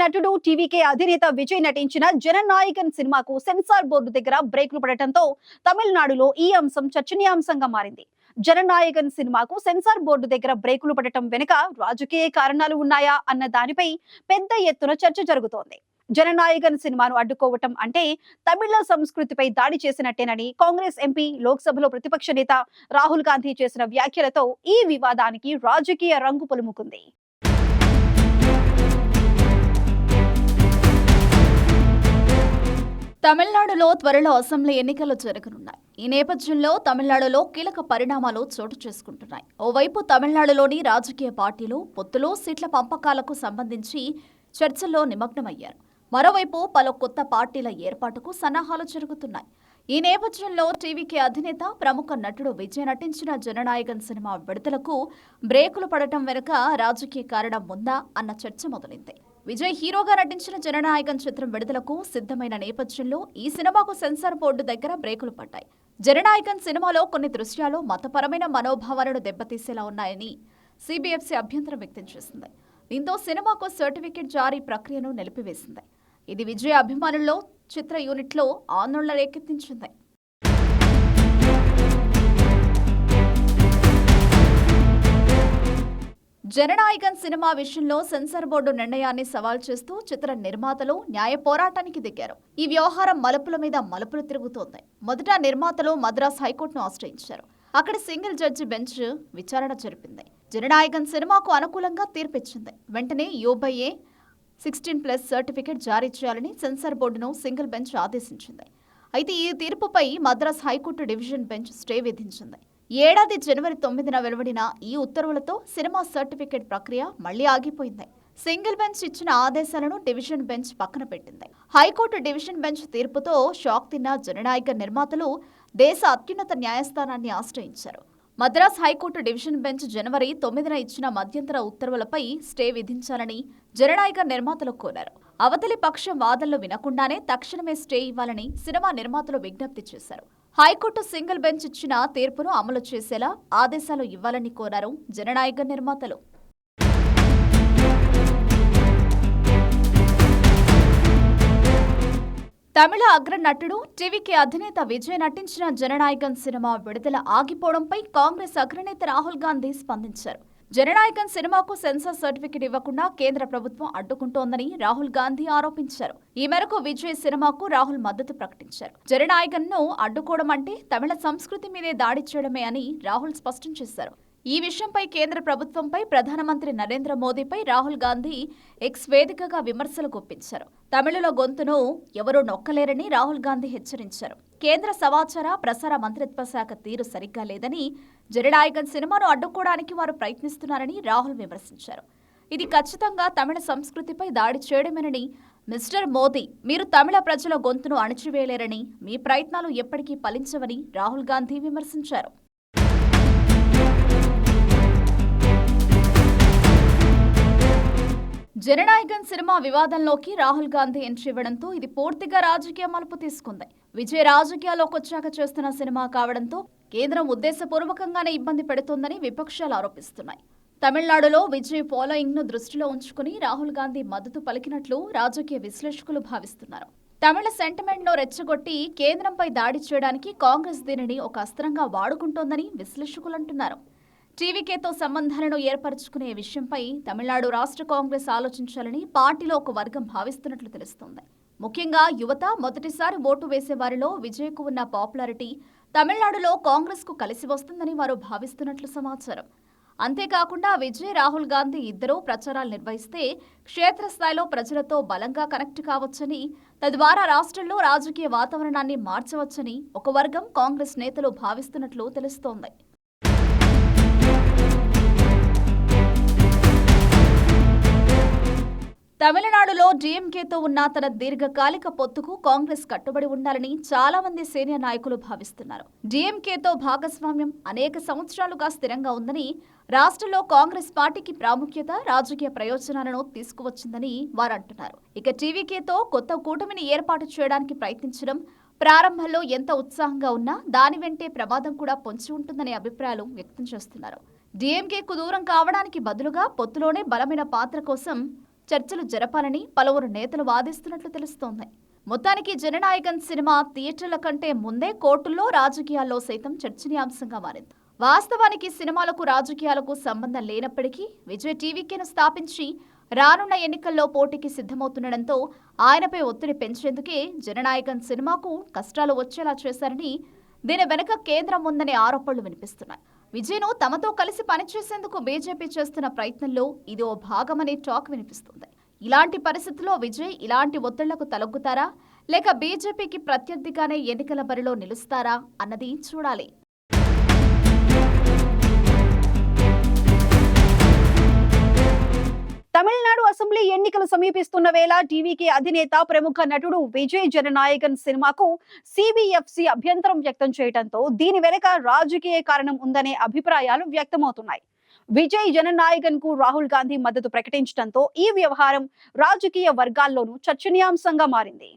నటుడు టీవీకే అధినేత విజయ్ నటించిన జననాయకన్ సినిమాకు సెన్సార్ బోర్డు దగ్గర బ్రేకులు పడటంతో తమిళనాడులో ఈ అంశం చర్చనీయాంశంగా మారింది. జననాయకన్ సినిమాకు సెన్సార్ బోర్డు దగ్గర బ్రేకులు పడటం వెనుక రాజకీయ కారణాలు ఉన్నాయా అన్న దానిపై పెద్ద ఎత్తున చర్చ జరుగుతోంది. జననాయకన్ సినిమాను అడ్డుకోవటం అంటే తమిళ సంస్కృతిపై దాడి చేసినట్టేనని కాంగ్రెస్ ఎంపీ, లోక్సభలో ప్రతిపక్ష నేత రాహుల్ గాంధీ చేసిన వ్యాఖ్యలతో ఈ వివాదానికి రాజకీయ రంగు పులుముకుంది. తమిళనాడులో త్వరలో అసెంబ్లీ ఎన్నికలు జరగనున్నాయి. ఈ నేపథ్యంలో తమిళనాడులో కీలక పరిణామాలు చోటు చేసుకుంటున్నాయి. ఓవైపు తమిళనాడులోని రాజకీయ పార్టీలు పొత్తులు, సీట్ల పంపకాలకు సంబంధించి చర్చల్లో నిమగ్నమయ్యారు. మరోవైపు పలు కొత్త పార్టీల ఏర్పాటుకు సన్నాహాలు జరుగుతున్నాయి. ఈ నేపథ్యంలో టీవీకే అధినేత, ప్రముఖ నటుడు విజయ్ నటించిన జననాయకన్ సినిమా విడుదలకు బ్రేకులు పడటం వెనుక రాజకీయ కారణం ఉందా అన్న చర్చ మొదలైంది. విజయ్ హీరోగా నటించిన జననాయకన్ చిత్రం విడుదలకు సిద్ధమైన నేపథ్యంలో ఈ సినిమాకు సెన్సార్ బోర్డు దగ్గర బ్రేకులు పడ్డాయి. జననాయకన్ సినిమాలో కొన్ని దృశ్యాలు మతపరమైన మనోభావాలను దెబ్బతీసేలా ఉన్నాయని సిబిఎఫ్సి అభ్యంతరం వ్యక్తం చేసింది. దీంతో సినిమాకు సర్టిఫికెట్ జారీ ప్రక్రియను నిలిపివేసింది. ఇది విజయ్ అభిమానుల్లో, చిత్ర యూనిట్లో ఆందోళన రేకెత్తించింది. జననాయకన్ సినిమా విషయంలో సెన్సార్ బోర్డు నిర్ణయాన్ని సవాల్ చేస్తూ చిత్ర నిర్మాతలు న్యాయ పోరాటానికి దిగారు. ఈ వ్యవహారం మలుపుల మీద మలుపులు తిరుగుతోంది. మొదట నిర్మాతలు మద్రాస్ హైకోర్టును ఆశ్రయించారు. అక్కడ సింగిల్ జడ్జి బెంచ్ విచారణ జరిపింది. జననాయకన్ సినిమాకు అనుకూలంగా తీర్పిచ్చింది. వెంటనే యూబైఏ 16+ సర్టిఫికెట్ జారీ చేయాలని సెన్సార్ బోర్డును సింగిల్ బెంచ్ ఆదేశించింది. అయితే ఈ తీర్పుపై Madras high court division bench stay విధించింది. ఏడాది జనవరి 9న వెలువడిన ఈ ఉత్తర్వులతో సినిమా సర్టిఫికెట్ ప్రక్రియ మళ్లీ ఆగిపోయింది. సింగిల్ బెంచ్ ఇచ్చిన ఆదేశాలను డివిజన్ బెంచ్ పక్కన పెట్టింది. హైకోర్టు డివిజన్ బెంచ్ తీర్పుతో షాక్ తిన్న జననాయకన్ నిర్మాతలు దేశ అత్యున్నత న్యాయస్థానాన్ని ఆశ్రయించారు. మద్రాస్ హైకోర్టు డివిజన్ బెంచ్ జనవరి 9న ఇచ్చిన మధ్యంతర ఉత్తర్వులపై స్టే విధించాలని జననాయకన్ నిర్మాతలు కోరారు. అవతలి పక్షం వాదనలు వినకుండానే తక్షణమే స్టే ఇవ్వాలని సినిమా నిర్మాతలు విజ్ఞప్తి చేశారు. హైకోర్టు సింగిల్ బెంచ్ ఇచ్చిన తీర్పును అమలు చేసేలా ఆదేశాలు ఇవ్వాలని కోరారు జననాయకన్ నిర్మాతలు. తమిళ అగ్ర నటుడు, టీవీకే అధినేత విజయ్ నటించిన జననాయకన్ సినిమా విడుదల ఆగిపోవడంపై కాంగ్రెస్ అగ్రనేత రాహుల్ గాంధీ స్పందించారు. జననాయకన్ సినిమాకు సెన్సార్ సర్టిఫికెట్ ఇవ్వకుండా కేంద్ర ప్రభుత్వం అడ్డుకుంటోందని రాహుల్ గాంధీ ఆరోపించారు. ఈ మేరకు విజయ్ సినిమాకు రాహుల్ మద్దతు ప్రకటించారు. జననాయకన్ ను అడ్డుకోవడం అంటే తమిళ సంస్కృతి మీదే దాడి చేయడమే అని రాహుల్ స్పష్టం చేశారు. ఈ విషయంపై కేంద్ర ప్రభుత్వంపై, ప్రధానమంత్రి నరేంద్ర మోదీపై రాహుల్ గాంధీ ఎక్స్ వేదికగా విమర్శలు గుప్పించారు. తమిళుల గొంతును ఎవరూ నొక్కలేరని రాహుల్ గాంధీ హెచ్చరించారు. కేంద్ర సమాచార ప్రసార మంత్రిత్వ శాఖ తీరు సరిగ్గా లేదని, జననాయకన్ సినిమాను అడ్డుకోవడానికి వారు ప్రయత్నిస్తున్నారని రాహుల్ విమర్శించారు. ఇది ఖచ్చితంగా తమిళ సంస్కృతిపై దాడి చేయడమేనని, మిస్టర్ మోదీ, మీరు తమిళ ప్రజల గొంతును అణచివేయలేరని, మీ ప్రయత్నాలు ఎప్పటికీ ఫలించవని రాహుల్ గాంధీ విమర్శించారు. జననాయకన్ సినిమా వివాదంలోకి రాహుల్ గాంధీ ఎంట్రీ ఇవ్వడంతో ఇది పూర్తిగా రాజకీయ మలుపు తీసుకుంది. విజయ్ రాజకీయాల్లోకి వచ్చాక చేస్తున్న సినిమా కావడంతో కేంద్రం ఉద్దేశపూర్వకంగానే ఇబ్బంది పెడుతోందని విపక్షాలు ఆరోపిస్తున్నాయి. తమిళనాడులో విజయ్ ఫాలోయింగ్ ను దృష్టిలో ఉంచుకుని రాహుల్ గాంధీ మద్దతు పలికినట్లు రాజకీయ విశ్లేషకులు భావిస్తున్నారు. తమిళ సెంటిమెంట్ ను రెచ్చగొట్టి కేంద్రంపై దాడి చేయడానికి కాంగ్రెస్ దీనిని ఒక అస్త్రంగా వాడుకుంటోందని విశ్లేషకులు అంటున్నారు. టీవీకేతో సంబంధాలను ఏర్పరచుకునే విషయంపై తమిళనాడు రాష్ట్ర కాంగ్రెస్ ఆలోచించాలని పార్టీలో ఒక వర్గం భావిస్తున్నట్లు తెలుస్తోంది. ముఖ్యంగా యువత, మొదటిసారి ఓటు వేసేవారిలో విజయ్కు ఉన్న పాపులారిటీ తమిళనాడులో కాంగ్రెస్ కు కలిసి వస్తుందని వారు భావిస్తున్నట్లు సమాచారం. అంతేకాకుండా విజయ్, రాహుల్ గాంధీ ఇద్దరూ ప్రచారాలు నిర్వహిస్తే క్షేత్రస్థాయిలో ప్రజలతో బలంగా కనెక్ట్ కావచ్చని, తద్వారా రాష్ట్రంలో రాజకీయ వాతావరణాన్ని మార్చవచ్చని ఒక వర్గం కాంగ్రెస్ నేతలు భావిస్తున్నట్లు తెలుస్తోంది. తమిళనాడులో డీఎంకేతో ఉన్న తన దీర్ఘకాలిక పొత్తుకు కాంగ్రెస్ కట్టుబడి ఉండాలని చాలా మంది సీనియర్ నాయకులు భావిస్తున్నారు. డీఎంకేతో భాగస్వామ్యం అనేక సంవత్సరాలుగా స్థిరంగా ఉందని, రాష్ట్రంలో కాంగ్రెస్ పార్టీకి ప్రాముఖ్యత, రాజకీయ ప్రయోజనాలను తీసుకువచ్చిందని వారు అంటున్నారు. ఇక టీవీకేతో కొత్త కూటమిని ఏర్పాటు చేయడానికి ప్రయత్నించడం ప్రారంభంలో ఎంత ఉత్సాహంగా ఉన్నా దాని వెంటే ప్రమాదం కూడా పొంచి ఉంటుందనే అభిప్రాయాలు వ్యక్తం చేస్తున్నారు. డీఎంకేకు దూరం కావడానికి బదులుగా పొత్తులోనే బలమైన పాత్ర కోసం చర్చలు జరపాలని పలువురు నేతలు వాదిస్తున్నట్లు తెలుస్తోంది. మొత్తానికి జననాయకన్ సినిమా థియేటర్ల కంటే ముందే కోర్టుల్లో రాజకీయాల్లో సైతం చర్చనీయాంశంగా మారింది. వాస్తవానికి సినిమాలకు రాజకీయాలకు సంబంధం లేనప్పటికీ విజయ్ టీవీకేను స్థాపించి రానున్న ఎన్నికల్లో పోటీకి సిద్ధమవుతుండటంతో ఆయనపై ఒత్తిడి పెంచేందుకే జననాయకన్ సినిమాకు కష్టాలు వచ్చేలా చేశారని, దీని వెనుక కేంద్రం ఉందనే ఆరోపణలు వినిపిస్తున్నాయి. విజయ్ను తమతో కలిసి పనిచేసేందుకు బీజేపీ చేస్తున్న ప్రయత్నంలో ఇది ఓ భాగమనే టాక్ వినిపిస్తుంది. ఇలాంటి పరిస్థితుల్లో విజయ్ ఇలాంటి ఒత్తిళ్లకు తలొగ్గుతారా, లేక బీజేపీకి ప్రత్యర్థిగానే ఎన్నికల బరిలో నిలుస్తారా అన్నది చూడాలి. తమిళనాడు అసెంబ్లీ ఎన్నికలు సమీపిస్తున్న వేళ టీవీకి అధినేత ప్రముఖ నటుడు విజయ్ జననాయకన్ సినిమాకు సిబిఎఫ్సి అభ్యంతరం వ్యక్తం చేయడంతో దీని వెనుక రాజకీయ కారణం ఉందనే అభిప్రాయాలు వ్యక్తమవుతున్నాయి. విజయ్ జననాయకన్ కు రాహుల్ గాంధీ మద్దతు ప్రకటించడంతో ఈ వ్యవహారం రాజకీయ వర్గాల్లోనూ చర్చనీయాంశంగా మారింది.